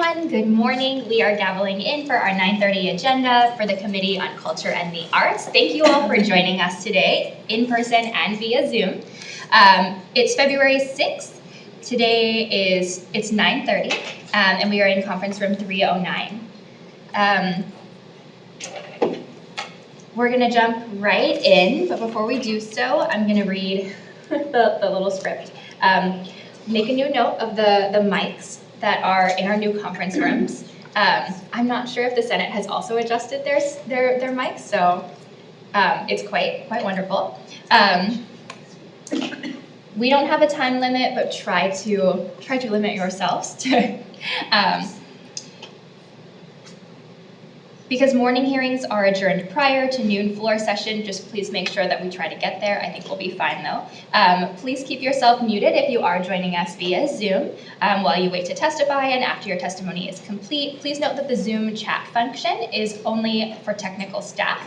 everyone. Good morning. We are dabbling in for our 9:30 agenda for the Committee on Culture and the Arts. Thank you all for joining us today, in person and via Zoom. It's February 6th. Today it's 9:30, and we are in conference room 309. We're gonna jump right in, but before we do so, I'm gonna read the little script. Make a new note of the mics that are in our new conference rooms. I'm not sure if the Senate has also adjusted their mics, so it's quite wonderful. We don't have a time limit, but try to limit yourselves to because morning hearings are adjourned prior to noon floor session. Just please make sure that we try to get there. I think we'll be fine though. Please keep yourself muted if you are joining us via Zoom while you wait to testify and after your testimony is complete. Please note that the Zoom chat function is only for technical staff.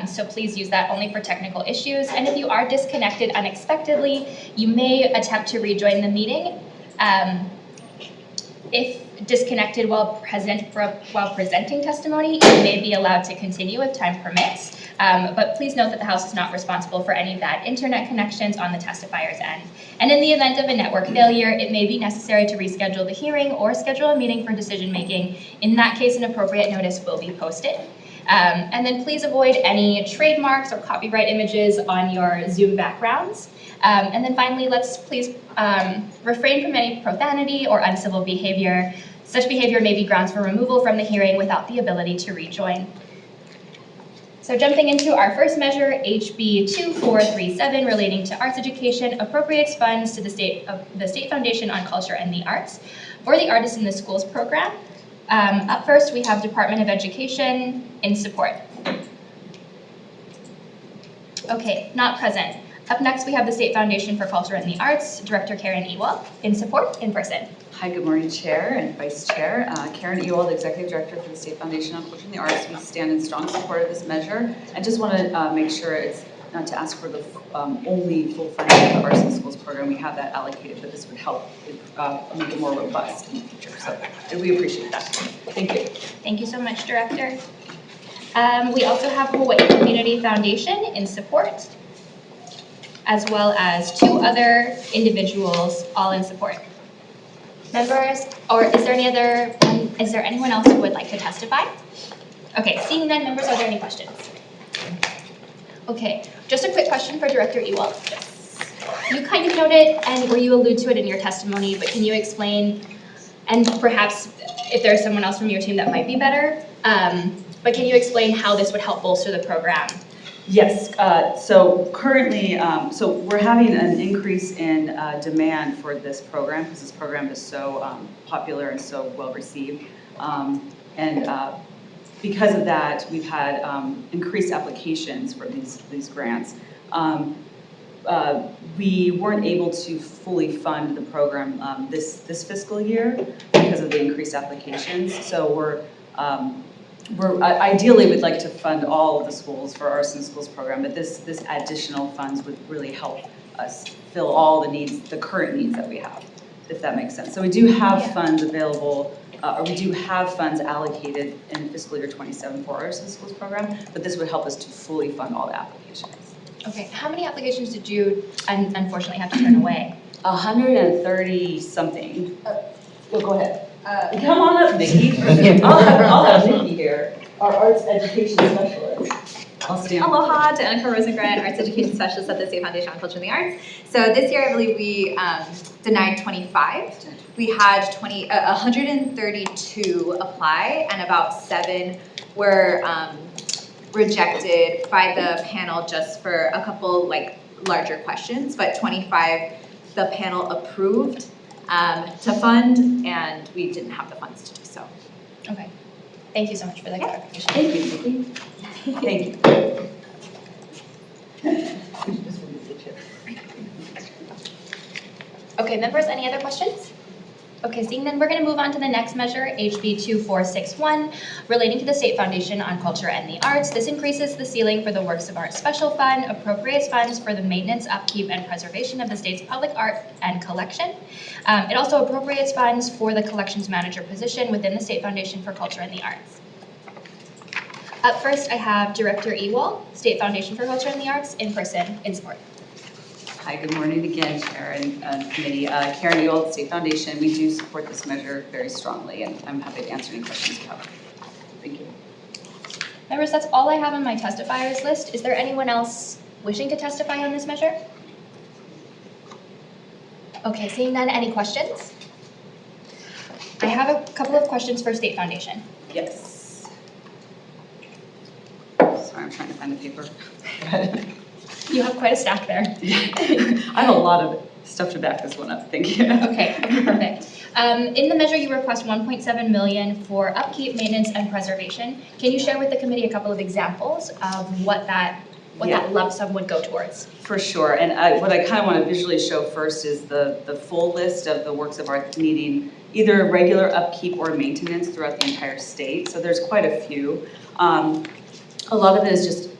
So please use that only for technical issues. And if you are disconnected unexpectedly, you may attempt to rejoin the meeting. If disconnected while presenting testimony, you may be allowed to continue if time permits. But please note that the House is not responsible for any bad internet connections on the testifier's end. And in the event of a network failure, it may be necessary to reschedule the hearing or schedule a meeting for decision making. In that case, an appropriate notice will be posted. And then please avoid any trademarks or copyright images on your Zoom backgrounds. And then finally, let's please refrain from any profanity or uncivil behavior. Such behavior may be grounds for removal from the hearing without the ability to rejoin. So jumping into our first measure, HB 2437, relating to arts education, appropriates funds to the State Foundation on Culture and the Arts for the Artists in the Schools program. Up first, we have Department of Education in support. Okay, not present. Up next, we have the State Foundation for Culture and the Arts, Director Karen Ewald, in support, in person. Hi, good morning, Chair and Vice Chair. Karen Ewald, Executive Director for the State Foundation on Culture and the Arts. We stand in strong support of this measure. I just want to make sure it's not to ask for the only full funding of the Arts in Schools program. We have that allocated, but this would help make it more robust in the future. So we appreciate that. Thank you. Thank you so much, Director. We also have Hawaii Community Foundation in support, as well as two other individuals, all in support. Members, or is there anyone else who would like to testify? Okay, seeing none, members, are there any questions? Okay, just a quick question for Director Ewald. You kind of noted, or you allude to it in your testimony, but can you explain, and perhaps if there's someone else from your team that might be better, but can you explain how this would help bolster the program? Yes, so currently, so we're having an increase in demand for this program because this program is so popular and so well received. Because of that, we've had increased applications for these grants. We weren't able to fully fund the program this fiscal year because of the increased applications. So we're ideally would like to fund all of the schools for our Arts in Schools program, but this additional funds would really help us fill all the needs, the current needs that we have, if that makes sense. So we do have funds available, or we do have funds allocated in fiscal year 27 for our Arts in Schools program, but this would help us to fully fund all the applications. Okay, how many applications did you unfortunately have to turn away? 130 something. Well, go ahead. Come on up, Nikki. I'll have Nikki here. Our arts education specialist. I'll stand. Aloha to Annika Rosengren, Arts Education Specialist at the State Foundation on Culture and the Arts. So this year, I believe we denied 25. We had 132 apply, and about 7 were rejected by the panel just for a couple larger questions, but 25 the panel approved to fund, and we didn't have the funds to do so. Okay. Thank you so much for that clarification. Thank you, Nikki. Thank you. Okay, members, any other questions? Okay, seeing none, we're going to move on to the next measure, HB 2461, relating to the State Foundation on Culture and the Arts. This increases the ceiling for the Works of Art Special Fund, appropriates funds for the maintenance, upkeep, and preservation of the state's public art and collection. It also appropriates funds for the collections manager position within the State Foundation for Culture and the Arts. Up first, I have Director Ewald, State Foundation for Culture and the Arts, in person, in support. Hi, good morning again, Chair and Committee. Karen Ewald, State Foundation. We do support this measure very strongly, and I'm happy to answer any questions you have. Thank you. Members, that's all I have on my testifiers list. Is there anyone else wishing to testify on this measure? Okay, seeing none, any questions? I have a couple of questions for State Foundation. Yes. Sorry, I'm trying to find the paper. You have quite a stack there. I have a lot of stuff to back this one up. Thank you. Okay, perfect. In the measure, you request $1.7 million for upkeep, maintenance, and preservation. Can you share with the committee a couple of examples of what that lump sum would go towards? For sure, and what I kind of want to visually show first is the full list of the works of art needing either regular upkeep or maintenance throughout the entire state. So there's quite a few. A lot of it is just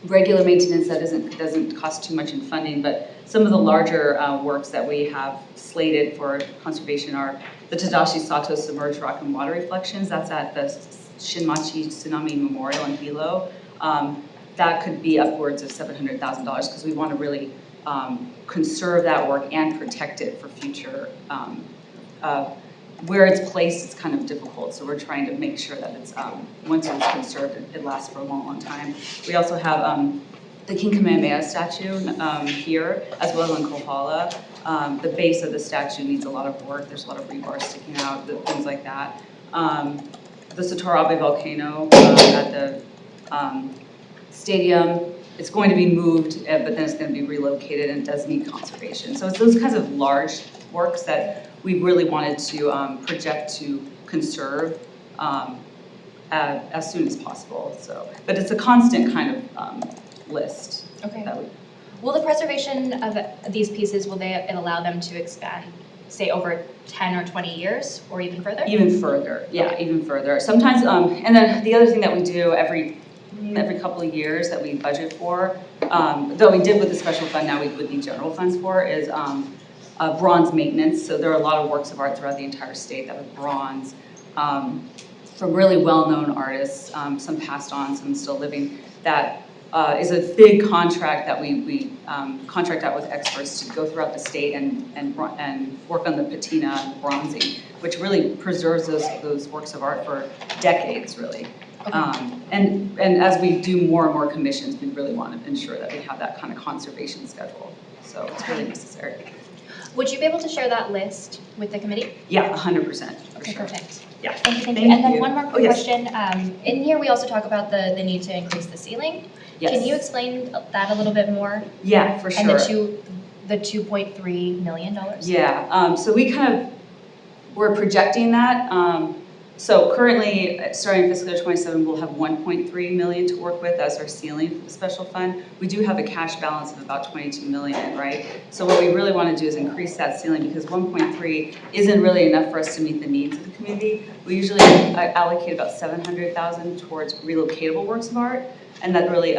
regular maintenance that doesn't cost too much in funding, but some of the larger works that we have slated for conservation are the Tadashi Sato Submerged Rock and Water Reflections. That's at the Shinmachi Tsunami Memorial in Hilo. That could be upwards of $700,000 because we want to really conserve that work and protect it for future. Where it's placed, it's kind of difficult, so we're trying to make sure that it's once it's conserved, it lasts for a long, long time. We also have the King Kamehameha statue here, as well as in Kohala. The base of the statue needs a lot of work. There's a lot of rebar sticking out, things like that. The Satorabe volcano at the stadium, it's going to be moved, but then it's going to be relocated and does need conservation. So it's those kinds of large works that we really wanted to project to conserve as soon as possible. So, but it's a constant kind of list. Okay. That will the preservation of these pieces, will it allow them to expand, say, over 10 or 20 years or even further? Even further, yeah, even further. Sometimes, and then the other thing that we do every couple of years that we budget for, though we did with the special fund, now we would need general funds for, is bronze maintenance. So there are a lot of works of art throughout the entire state that are bronze from really well-known artists, some passed on, some still living, that is a big contract that we contract out with experts to go throughout the state and work on the patina and the bronzing, which really preserves those works of art for decades, really. Okay. And as we do more and more commissions, we really want to ensure that we have that kind of conservation schedule. So it's really necessary. Would you be able to share that list with the committee? Yeah, 100%. Okay, sure. Perfect. Yeah. Thank you. And then one more quick yes. question. In here, we also talk about the need to increase the ceiling. Yes. Can you explain that a little bit more? Yeah, for sure. And the $2.3 million? Yeah, so we're projecting that. So currently, starting fiscal year 27, we'll have 1.3 million to work with as our ceiling for the special fund. We do have a cash balance of about 22 million, right? So what we really want to do is increase that ceiling because 1.3 isn't really enough for us to meet the needs of the community. We usually allocate about 700,000 towards relocatable works of art, and that really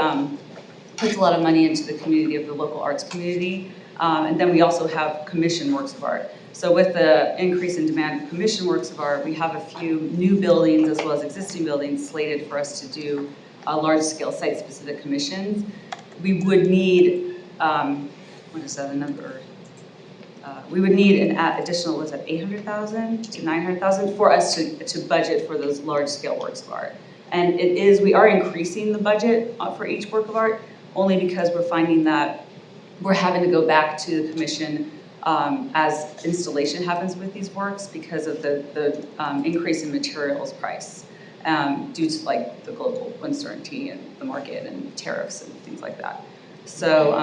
puts a lot of money into the community of the local arts community. And then we also have commissioned works of art. So with the increase in demand for commissioned works of art, we have a few new buildings as well as existing buildings slated for us to do large-scale site-specific commissions. We would need, what is that, a number? We would need an additional, what's that, 800,000 to 900,000 for us to budget for those large-scale works of art. And we are increasing the budget for each work of art only because we're finding that we're having to go back to the commission as installation happens with these works because of the increase in materials price due to like the global uncertainty and the market and tariffs and things like that. So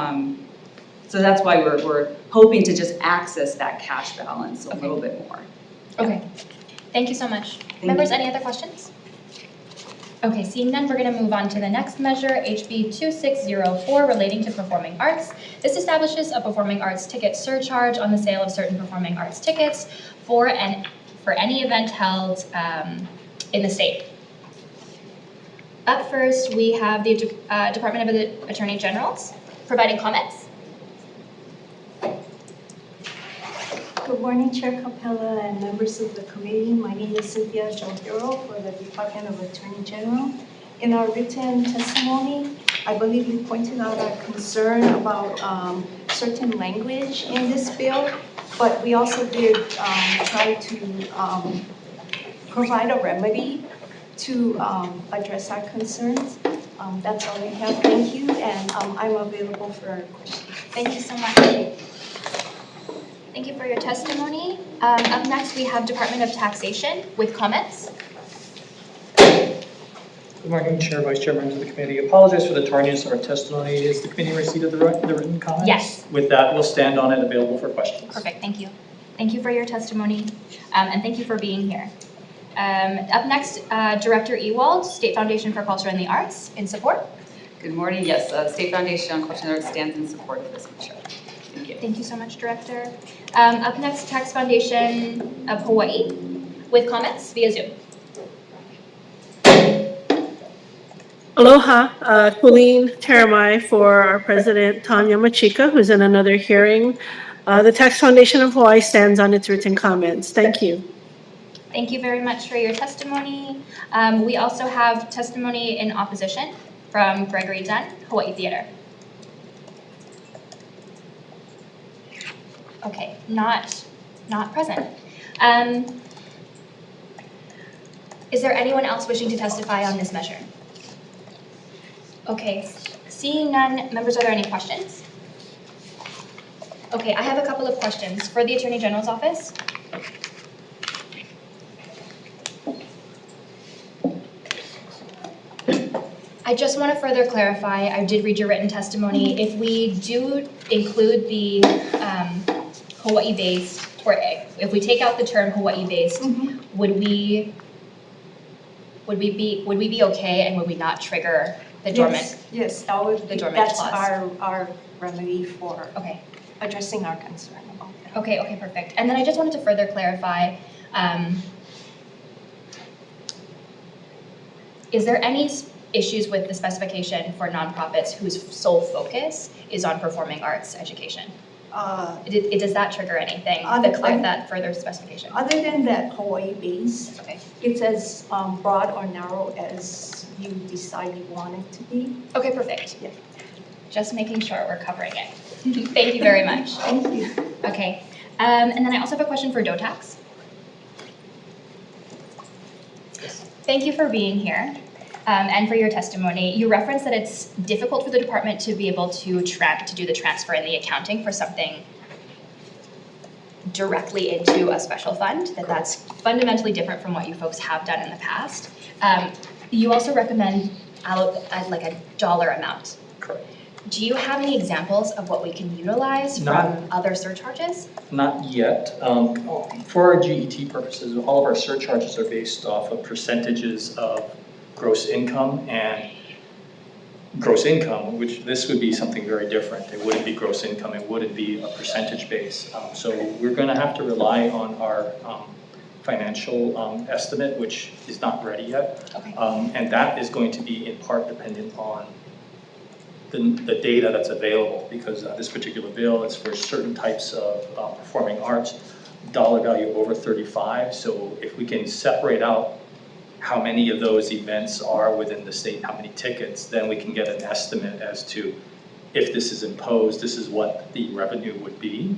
so that's why we're hoping to just access that cash balance a little bit more. Okay, thank you so much. Members, any other questions? Okay, seeing none, we're going to move on to the next measure, HB 2604, relating to performing arts. This establishes a performing arts ticket surcharge on the sale of certain performing arts tickets for any event held in the state. Up first, we have the Department of the Attorney General's providing comments. Good morning, Chair Capella and members of the committee. My name is Cynthia Jodero for the Department of Attorney General. In our written testimony, I believe we pointed out our concern about certain language in this bill, but we also did try to provide a remedy to address our concerns. That's all we have. Thank you, and I'm available for questions. Thank you so much. Thank you for your testimony. Up next, we have Department of Taxation with comments. Good morning, Chair, Vice Chair, members of the committee. Apologize for the tardiness of our testimony. Is the committee receipt of the written comments? Yes. With that, we'll stand on it, available for questions. Perfect, thank you. Thank you for your testimony, and thank you for being here. Up next, Director Ewald, State Foundation for Culture and the Arts, in support. Good morning. Yes, State Foundation on Culture and Arts stands in support of this measure. Thank you. Thank you so much, Director. Up next, Tax Foundation of Hawaii, with comments via Zoom. Aloha, Colleen Taramai for our President Tanya Machika, who's in another hearing. The Tax Foundation of Hawaii stands on its written comments. Thank you. Thank you very much for your testimony. We also have testimony in opposition from Gregory Dunn, Hawaii Theater. Okay, not present. Is there anyone else wishing to testify on this measure? Okay, seeing none, members, are there any questions? Okay, I have a couple of questions for the Attorney General's office. I just want to further clarify, I did read your written testimony. If we do include the Hawaii-based, or if we take out the term Hawaii-based, would we be okay, and would we not trigger the dormant? Yes, that would the dormant that's clause. our remedy for Okay. addressing our concern about that. Okay, perfect. And then I just wanted to further clarify, is there any issues with the specification for nonprofits whose sole focus is on performing arts education? Does that trigger anything, that further specification? Other than that Hawaii-based, Okay. it's as broad or narrow as you decide you want it to be. Okay, perfect. Yeah. Just making sure we're covering it. Thank you very much. Thank you. Okay, and then I also have a question for DOTAX. Thank you for being here and for your testimony. You referenced that it's difficult for the department to be able to do the transfer and the accounting for something directly into a special fund, that's fundamentally different from what you folks have done in the past. You also recommend like a dollar amount. Correct. Do you have any examples of what we can utilize from other surcharges? Not yet. For our GET purposes, all of our surcharges are based off of percentages of gross income, and gross income, which this would be something very different. It wouldn't be gross income, it wouldn't be a percentage base. So we're going to have to rely on our financial estimate, which is not ready yet. Okay. And that is going to be in part dependent on the data that's available, because this particular bill is for certain types of performing arts, dollar value over 35. So if we can separate out how many of those events are within the state, how many tickets, then we can get an estimate as to if this is imposed, this is what the revenue would be.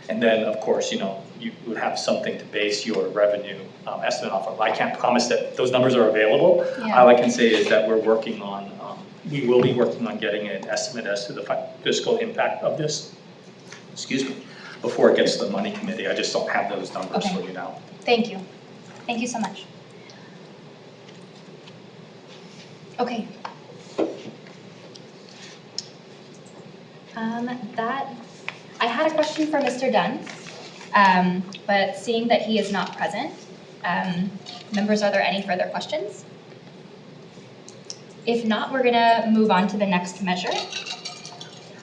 And then, of course, you would have something to base your revenue estimate off of. I can't promise that those numbers are available. Yeah. All I can say is that we're working on, we will be working on getting an estimate as to the fiscal impact of this, before it gets to the money committee. I just don't have those numbers for you now. Thank you. Thank you so much. Okay. I had a question for Mr. Dunn, but seeing that he is not present, members, are there any further questions? If not, we're gonna move on to the next measure.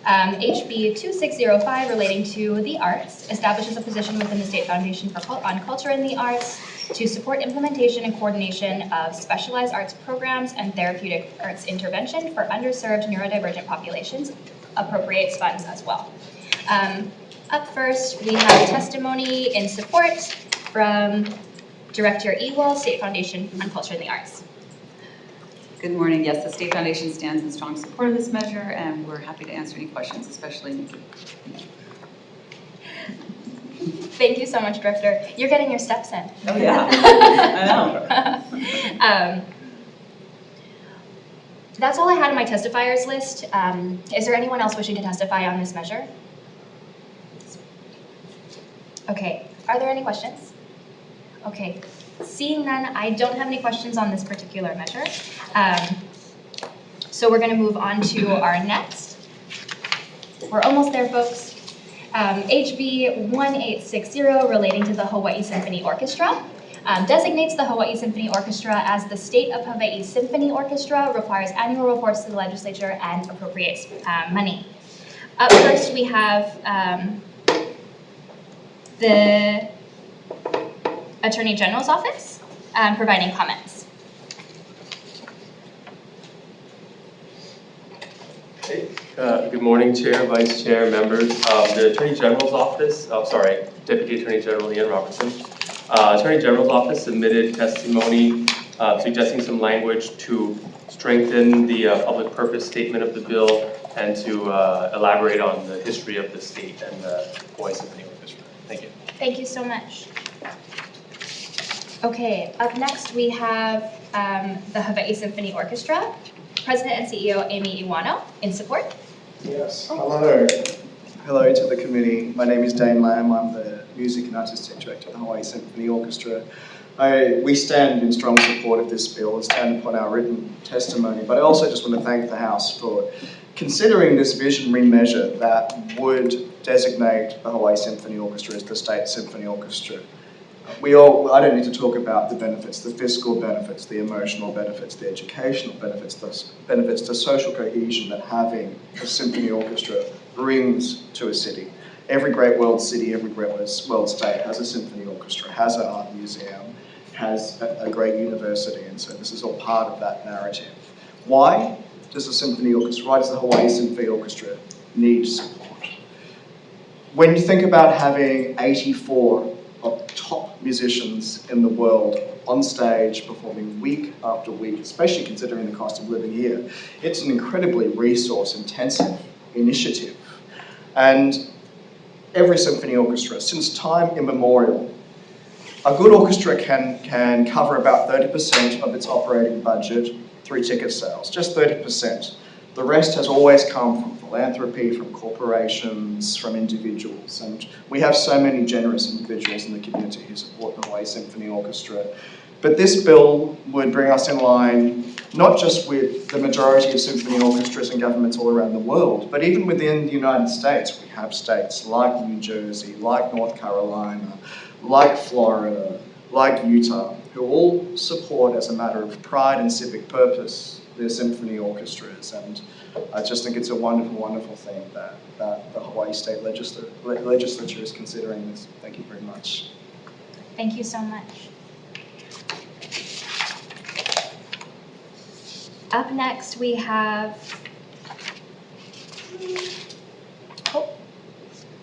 HB 2605 relating to the arts establishes a position within the State Foundation on Culture in the Arts to support implementation and coordination of specialized arts programs and therapeutic arts intervention for underserved neurodivergent populations, appropriates funds as well. Up first, we have testimony in support from Director Ewell, State Foundation on Culture in the Arts. Good morning. Yes, the State Foundation stands in strong support of this measure, and we're happy to answer any questions, especially Nikki. Thank you so much, Director. You're getting your steps in. Oh, yeah. I know. That's all I had on my testifiers list. Is there anyone else wishing to testify on this measure? Okay, are there any questions? Okay, seeing none, I don't have any questions on this particular measure. So we're gonna move on to our next. We're almost there, folks. HB 1860 relating to the Hawaii Symphony Orchestra. Designates the Hawaii Symphony Orchestra as the State of Hawaii Symphony Orchestra, requires annual reports to the legislature, and appropriates money. Up first, we have the Attorney General's Office providing comments. Hey, good morning, Chair, Vice Chair, members. The Attorney General's Office, Deputy Attorney General Ian Robertson. Attorney General's Office submitted testimony suggesting some language to strengthen the public purpose statement of the bill and to elaborate on the history of the state and the Hawaii Symphony Orchestra. Thank you. Thank you so much. Okay, up next we have the Hawaii Symphony Orchestra. President and CEO Amy Iwano in support. Yes, hello. Hello to the committee. My name is Dane Lamb. I'm the Music and Artistic Director of the Hawaii Symphony Orchestra. We stand in strong support of this bill and stand upon our written testimony, but I also just want to thank the House for considering this visionary measure that would designate the Hawaii Symphony Orchestra as the state symphony orchestra. I don't need to talk about the benefits, the fiscal benefits, the emotional benefits, the educational benefits, the benefits to social cohesion that having a symphony orchestra brings to a city. Every great world city, every great world state has a symphony orchestra, has an art museum, has a great university, and so this is all part of that narrative. Why does the Hawaii Symphony Orchestra need support? When you think about having 84 of top musicians in the world on stage performing week after week, especially considering the cost of living here, it's an incredibly resource-intensive initiative. And every symphony orchestra, since time immemorial, a good orchestra can cover about 30% of its operating budget through ticket sales, just 30%. The rest has always come from philanthropy, from corporations, from individuals. And we have so many generous individuals in the community who support the Hawaii Symphony Orchestra. But this bill would bring us in line not just with the majority of symphony orchestras and governments all around the world, but even within the United States. We have states like New Jersey, like North Carolina, like Florida, like Utah, who all support as a matter of pride and civic purpose their symphony orchestras. And I just think it's a wonderful, wonderful thing that the Hawaii State Legislature is considering this. Thank you very much. Thank you so much. Up next, we have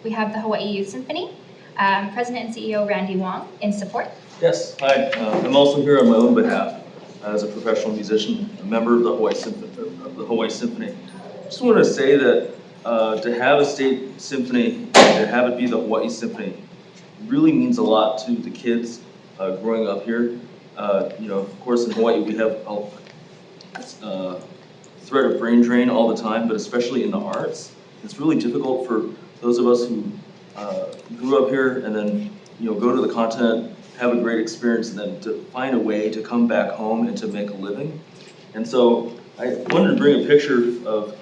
the Hawaii Youth Symphony. President and CEO Randy Wong in support. Yes, hi. I'm also here on my own behalf as a professional musician, a member of the Hawaii Symphony. Just wanted to say that to have a state symphony, to have it be the Hawaii Symphony, really means a lot to the kids growing up here. Of course, in Hawaii we have a threat of brain drain all the time, but especially in the arts, it's really difficult for those of us who grew up here and then go to the continent, have a great experience, and then to find a way to come back home and to make a living. And so I wanted to bring a picture of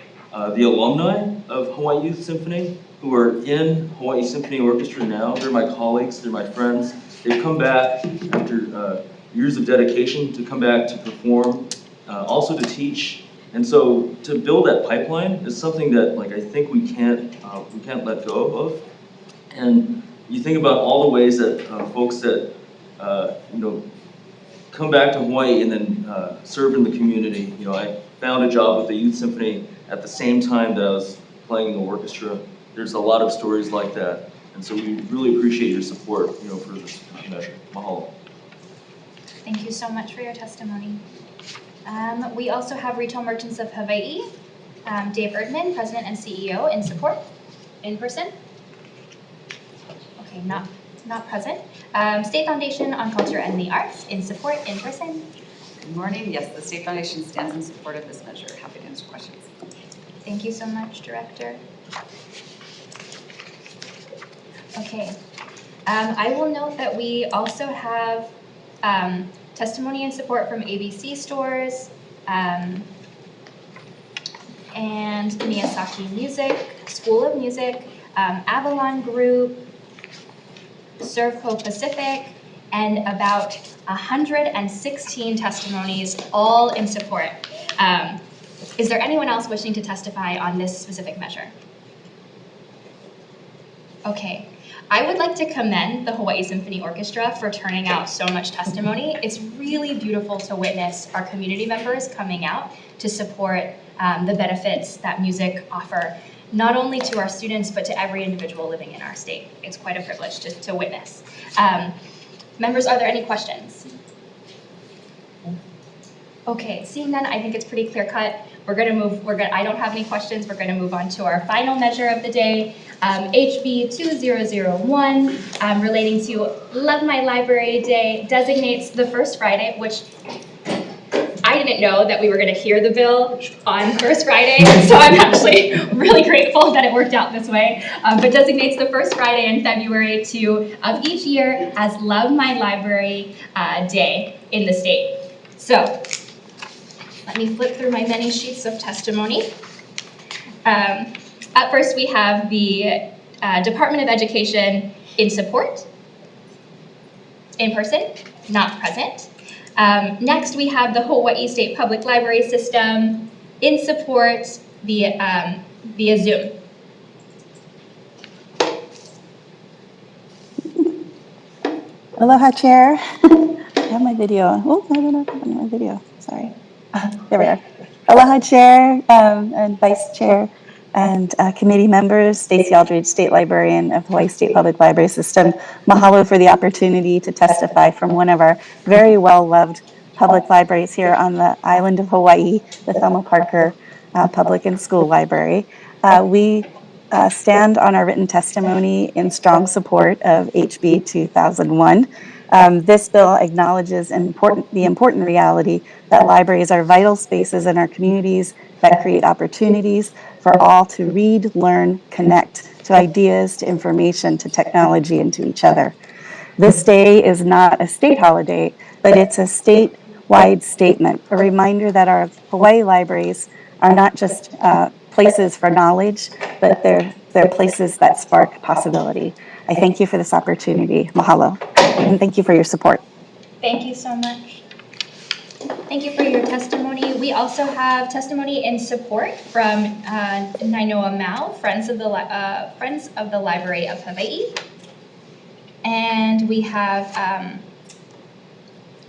the alumni of Hawaii Youth Symphony who are in Hawaii Symphony Orchestra now. They're my colleagues, they're my friends. They've come back after years of dedication to come back to perform, also to teach And so to build that pipeline is something that like I think we can't let go of. And you think about all the ways that folks that come back to Hawaii and then serve in the community. I found a job with the Youth Symphony at the same time that I was playing in the orchestra. There's a lot of stories like that. And so we really appreciate your support, for this measure. Mahalo. Thank you so much for your testimony. We also have Retail Merchants of Hawaii, Dave Erdman, President and CEO, in support, in person. Okay, not present. State Foundation on Culture and the Arts, in support, in person. Good morning. Yes, the State Foundation stands in support of this measure. Happy to answer questions. Thank you so much, Director. Okay. I will note that we also have testimony and support from ABC Stores and Miyazaki Music, School of Music, Avalon Group, Servco Pacific, and about 116 testimonies, all in support. Is there anyone else wishing to testify on this specific measure? Okay. I would like to commend the Hawaii Symphony Orchestra for turning out so much testimony. It's really beautiful to witness our community members coming out to support the benefits that music offer, not only to our students, but to every individual living in our state. It's quite a privilege to witness. Members, are there any questions? Okay, seeing none, I think it's pretty clear cut. I don't have any questions. We're gonna move on to our final measure of the day, HB 2001, relating to Love My Library Day, designates the first Friday, which I didn't know that we were gonna hear the bill on first Friday, so I'm actually really grateful that it worked out this way, but designates the first Friday in February of each year as Love My Library Day in the state. So, let me flip through my many sheets of testimony. At first, we have the Department of Education in support, in person, not present. Next, we have the Hawaii State Public Library System in support via Zoom. Aloha, Chair. I have my video. Oh, I don't know if I have my video. Sorry. There we are. Aloha, Chair and Vice Chair and committee members, Stacey Aldridge, State Librarian of Hawaii State Public Library System. Mahalo for the opportunity to testify from one of our very well-loved public libraries here on the island of Hawaii, the Thelma Parker Public and School Library. We stand on our written testimony in strong support of HB 2001. This bill acknowledges the important reality that libraries are vital spaces in our communities that create opportunities for all to read, learn, connect to ideas, to information, to technology, and to each other. This day is not a state holiday, but it's a statewide statement, a reminder that our Hawaii libraries are not just places for knowledge, but they're places that spark possibility. I thank you for this opportunity. Mahalo. And thank you for your support. Thank you so much. Thank you for your testimony. We also have testimony in support from Nainoa Mao, Friends of the Library of Hawaii. And we have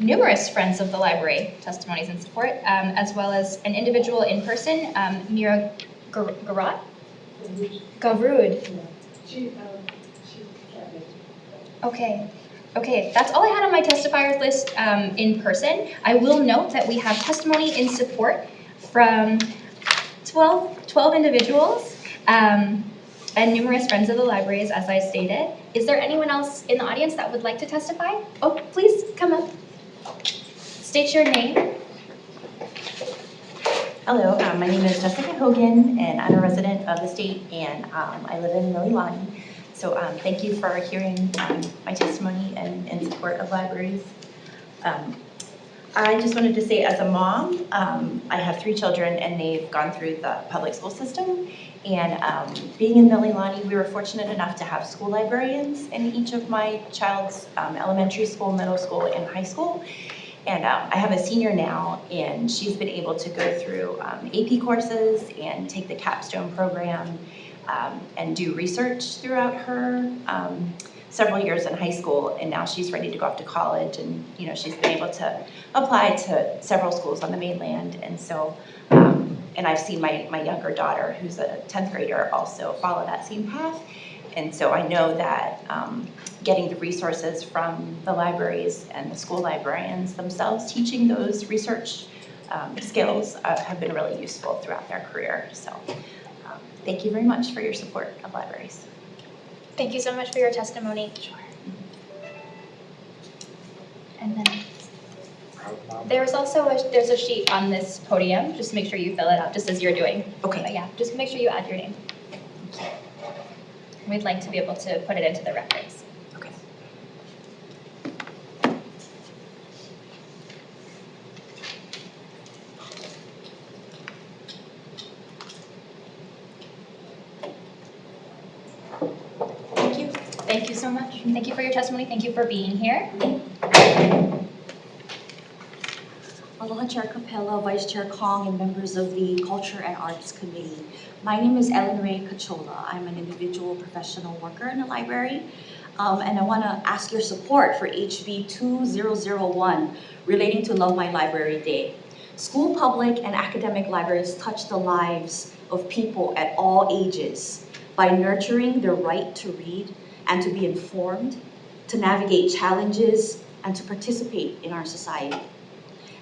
numerous Friends of the Library testimonies in support, as well as an individual in person, Mira Garud. Okay, that's all I had on my testifiers list in person. I will note that we have testimony in support from 12 individuals and numerous Friends of the Libraries, as I stated. Is there anyone else in the audience that would like to testify? Oh, please come up. State your name. Hello, my name is Jessica Hogan, and I'm a resident of the state, and I live in Mililani. So thank you for hearing my testimony and in support of libraries. I just wanted to say, as a mom, I have 3 children, and they've gone through the public school system. And being in Mililani, we were fortunate enough to have school librarians in each of my child's elementary school, middle school, and high school. And I have a senior now, and she's been able to go through AP courses and take the capstone program and do research throughout her several years in high school, and now she's ready to go off to college, and she's been able to apply to several schools on the mainland. And so and I've seen my younger daughter, who's a 10th grader, also follow that same path. And so I know that getting the resources from the libraries and the school librarians themselves, teaching those research skills have been really useful throughout their career. So thank you very much for your support of libraries. Thank you so much for your testimony. Sure. And then there's also there's a sheet on this podium. Just make sure you fill it out just as you're doing. Okay. But yeah, just make sure you add your name. We'd like to be able to put it into the records. Okay. Thank you. Thank you so much. And thank you for your testimony. Thank you for being here. Aloha Chair Capella, Vice Chair Kong, and members of the Culture and Arts Committee. My name is Ellen Ray Cachola. I'm an individual professional worker in the library, and I want to ask your support for HB 2001 relating to Love My Library Day. School, public, and academic libraries touch the lives of people at all ages by nurturing their right to read and to be informed, to navigate challenges, and to participate in our society.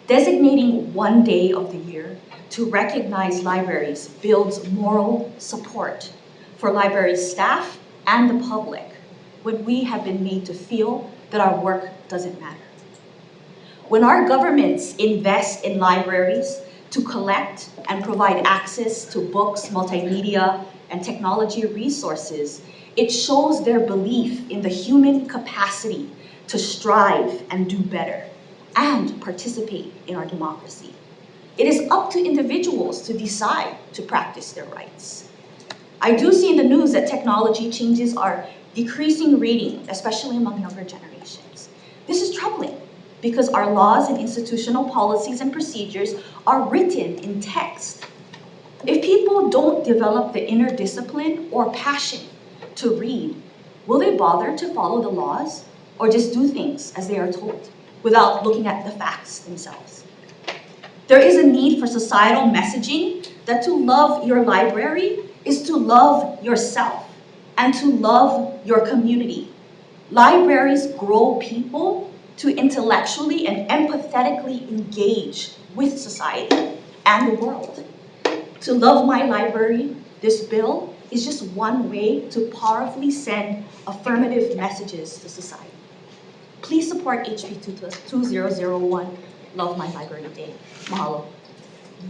Designating one day of the year to recognize libraries builds moral support for library staff and the public when we have been made to feel that our work doesn't matter. When our governments invest in libraries to collect and provide access to books, multimedia, and technology resources, it shows their belief in the human capacity to strive and do better and participate in our democracy. It is up to individuals to decide to practice their rights. I do see in the news that technology changes are decreasing reading, especially among younger generations. This is troubling because our laws and institutional policies and procedures are written in text. If people don't develop the inner discipline or passion to read, will they bother to follow the laws or just do things as they are told without looking at the facts themselves? There is a need for societal messaging that to love your library is to love yourself and to love your community. Libraries grow people to intellectually and empathetically engage with society and the world. To love my library, this bill is just one way to powerfully send affirmative messages to society. Please support HB 2001, Love My Library Day. Mahalo.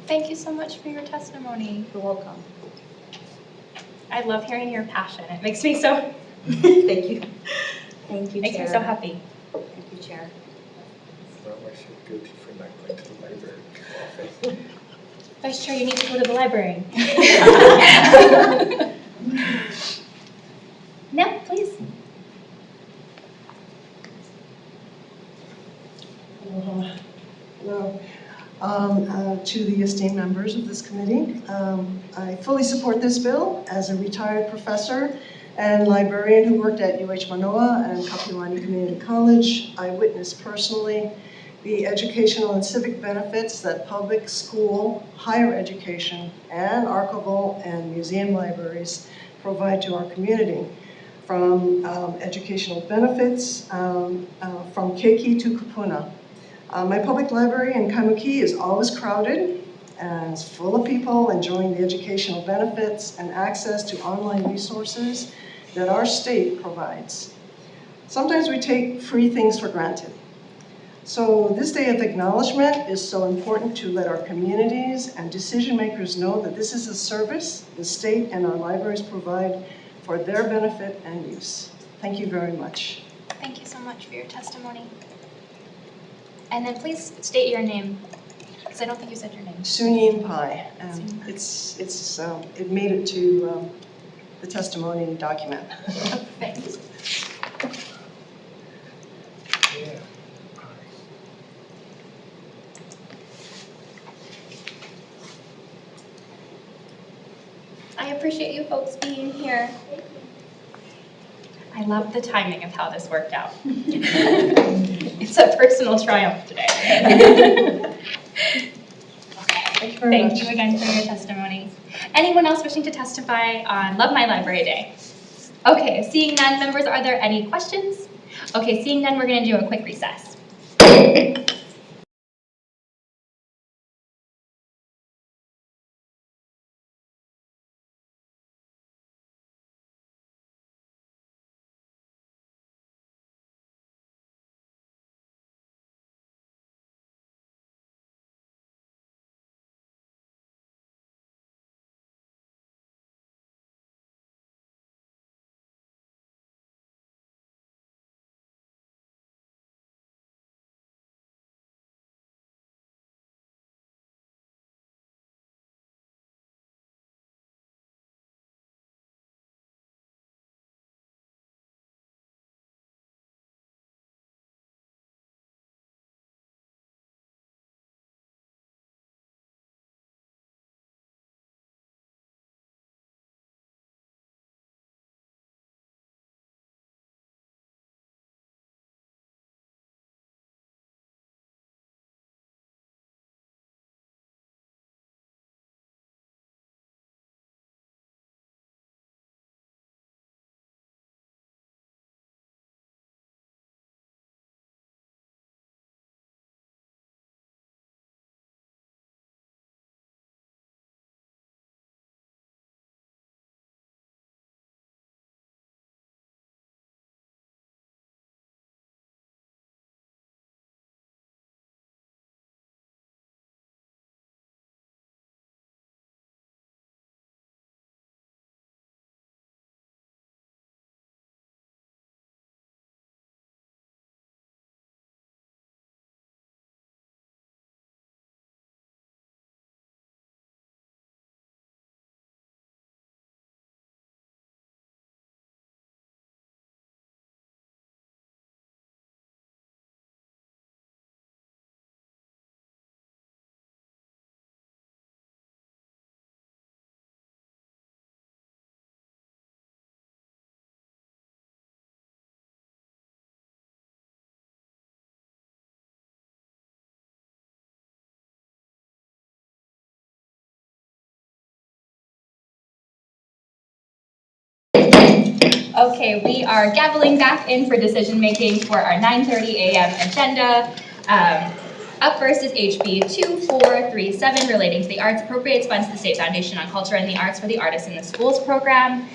Thank you so much for your testimony. You're welcome. I love hearing your passion. It makes me so Thank you. Thank you, makes Chair. me so happy. Thank you, Chair. I feel guilty for not going to the library. Vice Chair, you need to go to the library. No, please. Hello. To the esteemed members of this committee, I fully support this bill. As a retired professor and librarian who worked at UH Manoa and Kapiolani Community College, I witnessed personally the educational and civic benefits that public school, higher education, and archival and museum libraries provide to our community. From educational benefits, from keiki to kupuna. My public library in Kaimuki is always crowded and it's full of people enjoying the educational benefits and access to online resources that our state provides. Sometimes we take free things for granted. So this day of acknowledgement is so important to let our communities and decision makers know that this is a service the state and our libraries provide for their benefit and use. Thank you very much. Thank you so much for your testimony. And then please state your name, because I don't think you said your name. Sunyin Pai. It made it to the testimony document. Thanks. Yeah. I appreciate you folks being here. I love the timing of how this worked out. It's a personal triumph today. Thank you again for your testimony. Anyone else wishing to testify on Love My Library Day? Okay, seeing none, members, are there any questions? Okay, seeing none, we're going to do a quick recess. Okay, we are gaveling back in for decision making for our 9:30 a.m. agenda. Up first is HB 2437 relating to the arts, appropriates funds to the State Foundation on Culture and the Arts for the Artists in the Schools program.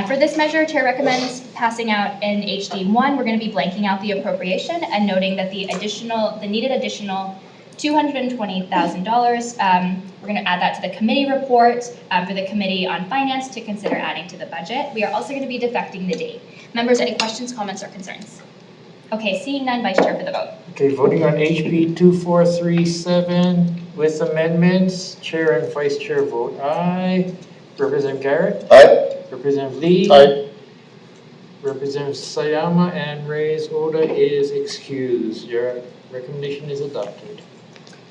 For this measure, Chair recommends passing out in HD1. We're going to be blanking out the appropriation and noting that the needed additional $220,000. We're going to add that to the committee report for the Committee on Finance to consider adding to the budget. We are also going to be defecting the date. Members, any questions, comments, or concerns? Okay, seeing none, Vice Chair for the vote. Okay, voting on HB 2437 with amendments, Chair and Vice Chair vote aye. Representative Garrett? Aye. Representative Lee? Aye. Representative Sayama and Reyes Oda is excused. Your recommendation is adopted.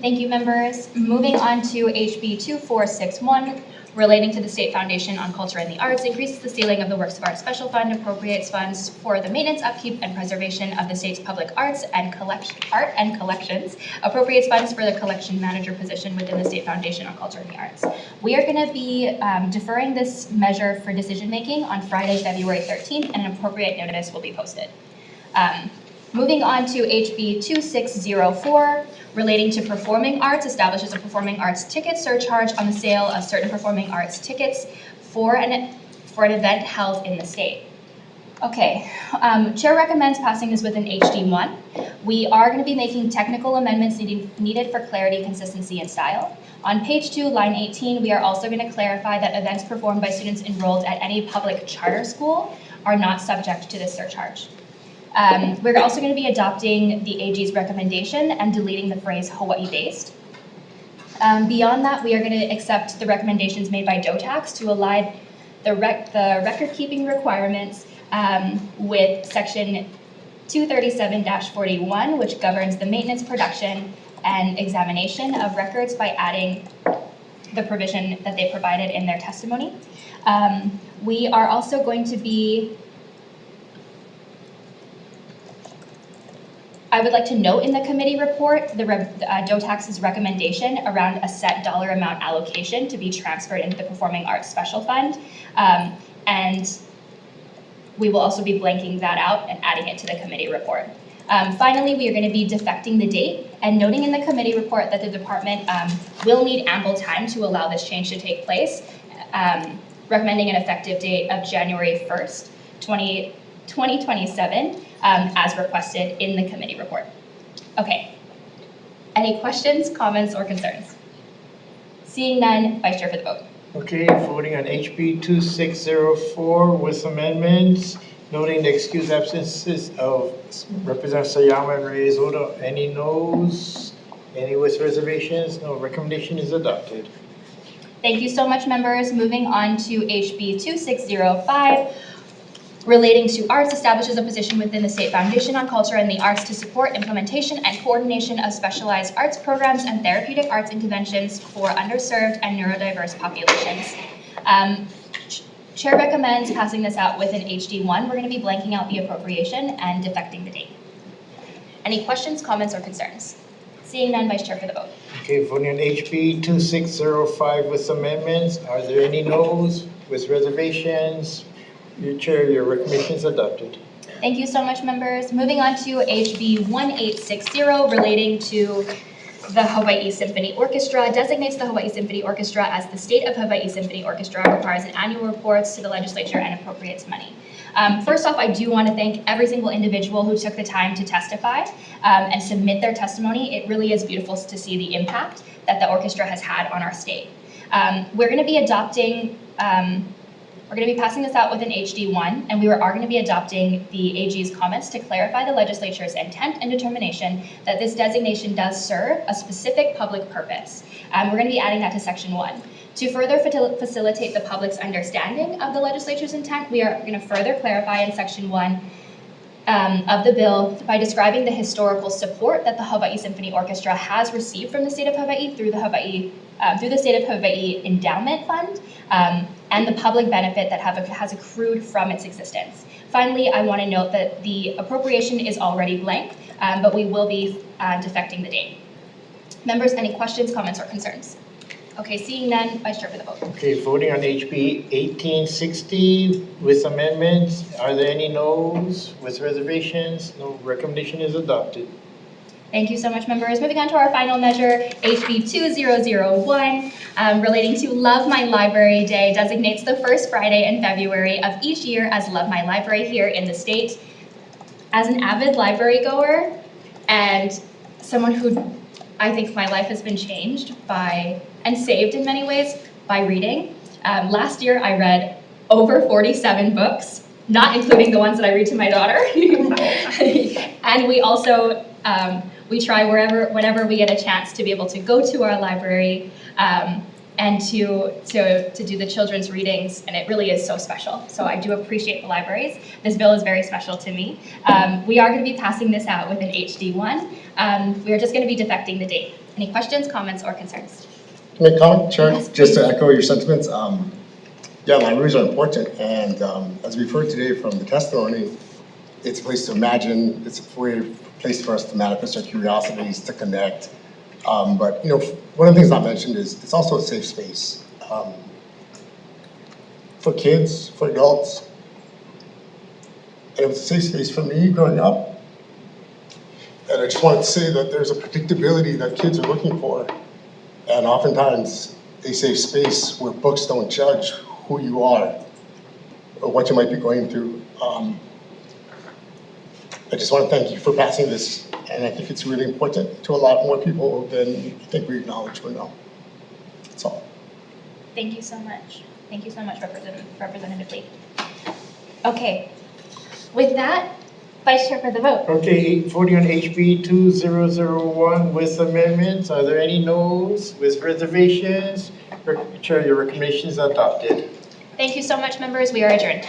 Thank you, members. Moving on to HB 2461, relating to the State Foundation on Culture and the Arts, increases the ceiling of the Works of Art Special Fund, appropriates funds for the maintenance, upkeep, and preservation of the state's public arts and collections, appropriates funds for the collection manager position within the State Foundation on Culture and the Arts. We are going to be deferring this measure for decision-making on Friday, February 13th, and an appropriate notice will be posted. Moving on to HB 2604, relating to performing arts, establishes a performing arts ticket surcharge on the sale of certain performing arts tickets for an event held in the state. Okay, Chair recommends passing this with an HD1. We are going to be making technical amendments needed for clarity, consistency, and style. On page 2, line 18, we are also going to clarify that events performed by students enrolled at any public charter school are not subject to this surcharge. We're also going to be adopting the AG's recommendation and deleting the phrase Hawaii-based. Beyond that, we are going to accept the recommendations made by DOTAX to align the record-keeping requirements with Section 237-41, which governs the maintenance, production, and examination of records by adding the provision that they provided in their testimony. We are also going to be, I would like to note in the committee report, the DOTAX's recommendation around a set dollar amount allocation to be transferred into the Performing Arts Special Fund. And we will also be blanking that out and adding it to the committee report. Finally, we are going to be defecting the date and noting in the committee report that the department will need ample time to allow this change to take place, recommending an effective date of January 1st, 2027, as requested in the committee report. Okay. Any questions, comments, or concerns? Seeing none, Vice Chair for the vote. Okay, voting on HB 2604 with amendments, noting the excused absences of Representative Sayama and Reyes Oda. Any noes? Any with reservations? No, recommendation is adopted. Thank you so much, members. Moving on to HB 2605, relating to arts, establishes a position within the State Foundation on Culture and the Arts to support implementation and coordination of specialized arts programs and therapeutic arts interventions for underserved and neurodiverse populations. Chair recommends passing this out with an HD1. We're going to be blanking out the appropriation and defecting the date. Any questions, comments, or concerns? Seeing none, Vice Chair for the vote. Okay, voting on HB 2605 with amendments. Are there any noes with reservations? Your Chair, your recommendation is adopted. Thank you so much, members. Moving on to HB 1860, relating to the Hawaii Symphony Orchestra, designates the Hawaii Symphony Orchestra as the State of Hawaii Symphony Orchestra, requires an annual reports to the legislature, and appropriates money. First off, I do want to thank every single individual who took the time to testify and submit their testimony. It really is beautiful to see the impact that the orchestra has had on our state. We're going to be adopting, we're going to be passing this out with an HD1, and we are going to be adopting the AG's comments to clarify the legislature's intent and determination that this designation does serve a specific public purpose. We're going to be adding that to Section 1. To further facilitate the public's understanding of the legislature's intent, we are going to further clarify in Section 1 of the bill by describing the historical support that the Hawaii Symphony Orchestra has received from the state of Hawaii through the State of Hawaii Endowment Fund, and the public benefit that has accrued from its existence. Finally, I want to note that the appropriation is already blank, but we will be defecting the date. Members, any questions, comments, or concerns? Okay, seeing none, Vice Chair for the vote. Okay, voting on HB 1860 with amendments. Are there any noes with reservations? No, recommendation is adopted. Thank you so much, members. Moving on to our final measure, HB 2001, relating to Love My Library Day, designates the first Friday in February of each year as Love My Library here in the state. As an avid library goer and someone who I think my life has been changed by and saved in many ways by reading. Last year I read over 47 books, not including the ones that I read to my daughter. And we also, we try whenever we get a chance to be able to go to our library and to do the children's readings, and it really is so special. So I do appreciate the libraries. This bill is very special to me. We are going to be passing this out with an HD1. We are just going to be defecting the date. Any questions, comments, or concerns? Can I comment, Chair? Yes, just to echo your sentiments. Yeah, libraries are important, and as we've heard today from the testimony, it's a place to imagine, it's a place for us to manifest our curiosities, to connect. But you know, one of the things not mentioned is it's also a safe space for kids, for adults. And it was a safe space for me growing up. And I just wanted to say that there's a predictability that kids are looking for. And oftentimes, a safe space where books don't judge who you are or what you might be going through. I just want to thank you for passing this, and I think it's really important to a lot more people than I think we acknowledge or know. That's all. Thank you so much. Thank you so much, Representative Lee. Okay, with that, Vice Chair for the vote. Okay, voting on HB 2001 with amendments. Are there any noes with reservations? Chair, your recommendation is adopted. Thank you so much, members. We are adjourned.